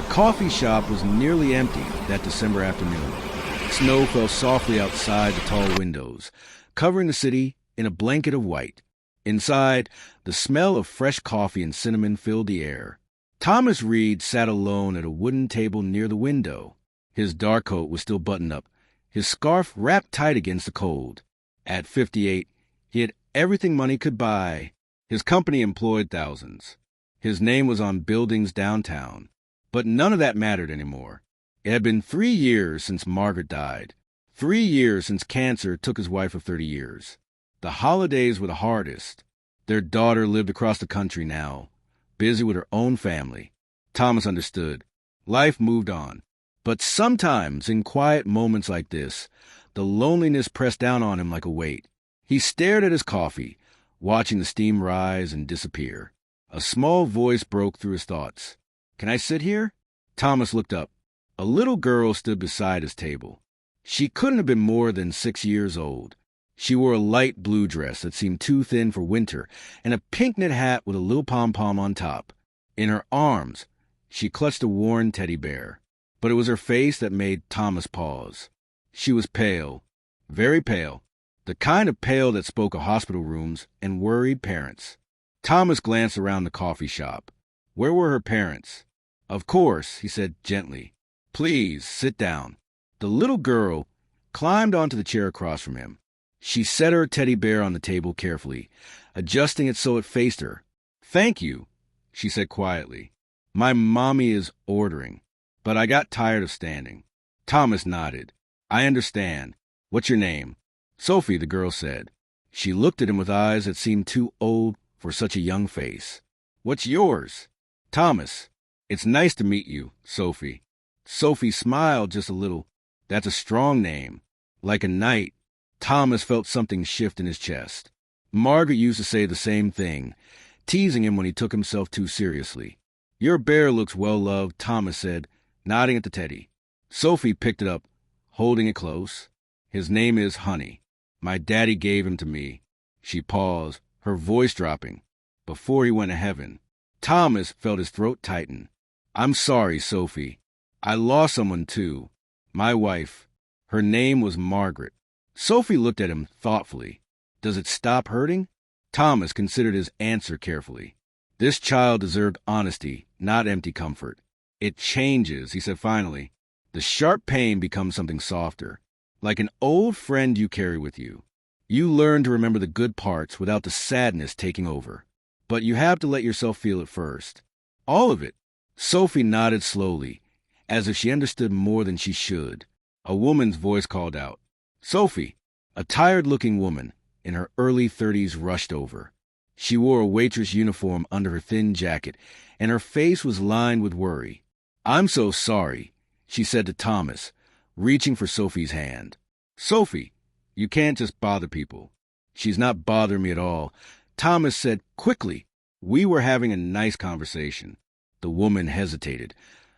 coffee shop was nearly empty that December afternoon. Snow fell softly outside the tall windows, covering the city in a blanket of white. Inside, the smell of fresh coffee and cinnamon filled the air. Thomas Reed sat alone at a wooden table near the window. His dark coat was still buttoned up, his scarf wrapped tight against the cold. At 58, he had everything money could buy. His company employed thousands. His name was on buildings downtown. But none of that mattered anymore. It had been 3 years since Margaret died. 3 years since cancer took his wife of 30 years. The holidays were the hardest. Their daughter lived across the country now, busy with her own family. Thomas understood. Life moved on. But sometimes, in quiet moments like this, the loneliness pressed down on him like a weight. He stared at his coffee, watching the steam rise and disappear. A small voice broke through his thoughts. "Can I sit here?" Thomas looked up. A little girl stood beside his table. She couldn't have been more than 6 years old. She wore a light blue dress that seemed too thin for winter and a pink knit hat with a little pom-pom on top. In her arms, she clutched a worn teddy bear. But it was her face that made Thomas pause. She was pale, very pale, the kind of pale that spoke of hospital rooms and worried parents. Thomas glanced around the coffee shop. Where were her parents? "Of course," he said gently. "Please, sit down." The little girl climbed onto the chair across from him. She set her teddy bear on the table carefully, adjusting it so it faced her. "Thank you," she said quietly. "My mommy is ordering, but I got tired of standing." Thomas nodded. "I understand. What's your name?" "Sophie," the girl said. She looked at him with eyes that seemed too old for such a young face. "What's yours?" "Thomas. It's nice to meet you, Sophie." Sophie smiled just a little. "That's a strong name. Like a knight." Thomas felt something shift in his chest. Margaret used to say the same thing, teasing him when he took himself too seriously. "Your bear looks well-loved," Thomas said, nodding at the teddy. Sophie picked it up, holding it close. "His name is Honey. My daddy gave him to me." She paused, her voice dropping. "Before he went to heaven." Thomas felt his throat tighten. "I'm sorry, Sophie. I lost someone, too. My wife. Her name was Margaret." Sophie looked at him thoughtfully. "Does it stop hurting?" Thomas considered his answer carefully. This child deserved honesty, not empty comfort. "It changes," he said finally. "The sharp pain becomes something softer, like an old friend you carry with you. You learn to remember the good parts without the sadness taking over. But you have to let yourself feel it first. All of it." Sophie nodded slowly, as if she understood more than she should. A woman's voice called out. "Sophie!" A tired-looking woman in her early 30s rushed over. She wore a waitress uniform under her thin jacket, and her face was lined with worry. "I'm so sorry," she said to Thomas, reaching for Sophie's hand. "Sophie, you can't just bother people." "She's not bothering me at all," Thomas said quickly. "We were having a nice conversation." The woman hesitated,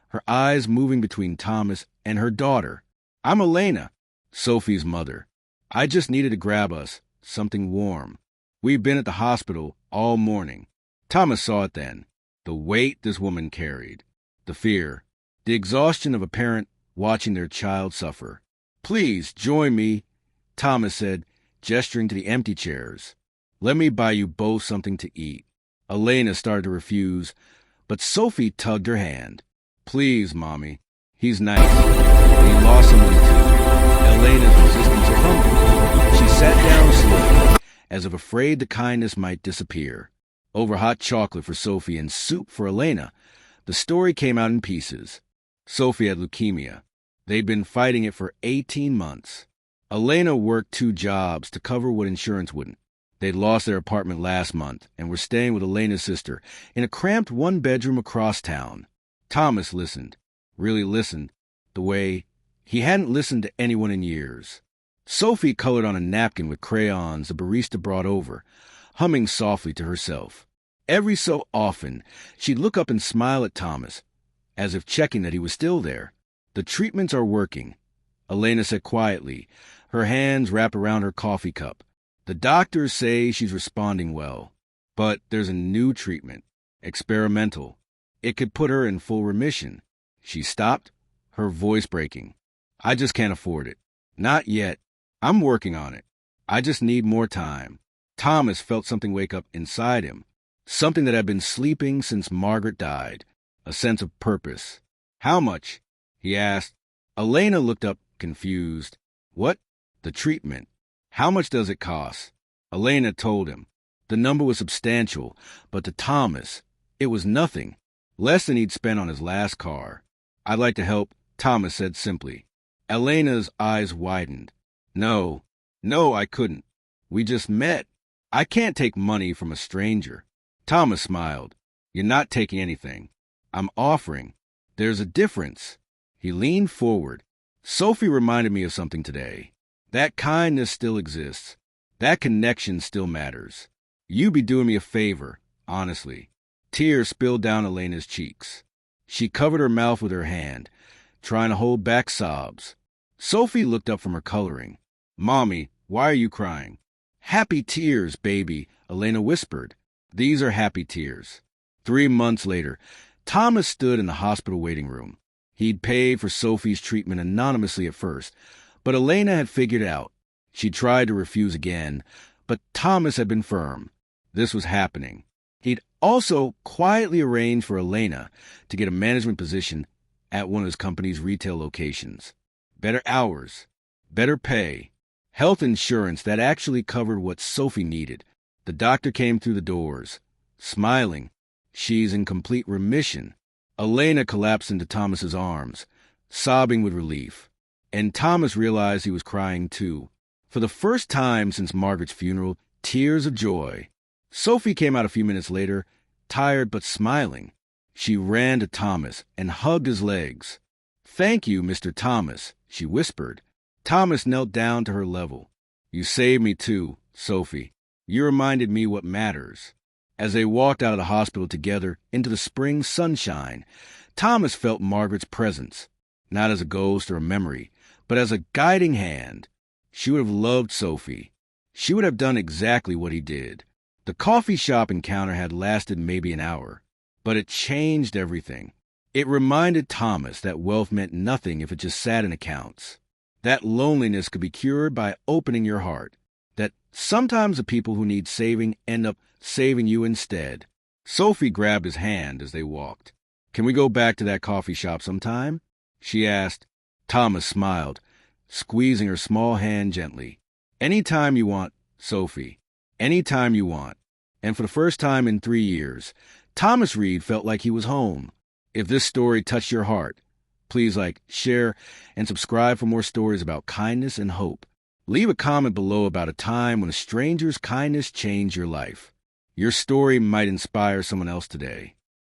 her eyes moving between Thomas and her daughter. "I'm Elena, Sophie's mother. I just needed to grab us something warm. We've been at the hospital all morning." Thomas saw it then. The weight this woman carried. The fear. The exhaustion of a parent watching their child suffer. "Please, join me," Thomas said, gesturing to the empty chairs. "Let me buy you both something to eat." Elena started to refuse, but Sophie tugged her hand. "Please, Mommy. He's nice. He lost someone too." Elena's resistance crumbled. She sat down slowly, as if afraid the kindness might disappear. Over hot chocolate for Sophie and soup for Elena, the story came out in pieces. Sophie had leukemia. They'd been fighting it for 18 months. Elena worked 2 jobs to cover what insurance wouldn't. They'd lost their apartment last month and were staying with Elena's sister in a cramped 1-bedroom across town. Thomas listened, really listened, the way he hadn't listened to anyone in years. Sophie colored on a napkin with crayons the barista brought over, humming softly to herself. Every so often, she'd look up and smile at Thomas, as if checking that he was still there. "The treatments are working," Elena said quietly, her hands wrapped around her coffee cup. "The doctors say she's responding well. But there's a new treatment, experimental. It could put her in full remission." She stopped, her voice breaking. I just can't afford it. Not yet. I'm working on it. I just need more time. Thomas felt something wake up inside him, something that had been sleeping since Margaret died, a sense of purpose. How much? He asked. Elena looked up, confused. What? The treatment. How much does it cost? Elena told him. The number was substantial, but to Thomas, it was nothing, less than he'd spent on his last car. I'd like to help, Thomas said simply. Elena's eyes widened. No, I couldn't. We just met. I can't take money from a stranger. Thomas smiled. You're not taking anything. I'm offering. There's a difference. He leaned forward. Sophie reminded me of something today. That kindness still exists. That connection still matters. You be doing me a favor, honestly. Tears spilled down Elena's cheeks. She covered her mouth with her hand, trying to hold back sobs. Sophie looked up from her coloring. Mommy, why are you crying? Happy tears, baby, Elena whispered. These are happy tears. 3 months later, Thomas stood in the hospital waiting room. He'd paid for Sophie's treatment anonymously at first, but Elena had figured it out. She tried to refuse again, but Thomas had been firm. This was happening. He'd also quietly arranged for Elena to get a management position at one of his company's retail locations. Better hours, better pay, health insurance that actually covered what Sophie needed. The doctor came through the doors, smiling. She's in complete remission. Elena collapsed into Thomas's arms, sobbing with relief. And Thomas realized he was crying too. For the first time since Margaret's funeral, tears of joy. Sophie came out a few minutes later, tired but smiling. She ran to Thomas and hugged his legs. Thank you, Mr. Thomas, she whispered. Thomas knelt down to her level. You saved me too, Sophie. You reminded me what matters. As they walked out of the hospital together into the spring sunshine, Thomas felt Margaret's presence, not as a ghost or a memory, but as a guiding hand. She would have loved Sophie. She would have done exactly what he did. The coffee shop encounter had lasted maybe an hour, but it changed everything. It reminded Thomas that wealth meant nothing if it just sat in accounts, that loneliness could be cured by opening your heart, that sometimes the people who need saving end up saving you instead. Sophie grabbed his hand as they walked. Can we go back to that coffee shop sometime? She asked. Thomas smiled, squeezing her small hand gently. Anytime you want, Sophie. Anytime you want. And for the first time in 3 years, Thomas Reed felt like he was home. If this story touched your heart, please share, and subscribe for more stories about kindness and hope. Leave a comment below about a time when a stranger's kindness changed your life. Your story might inspire someone else today.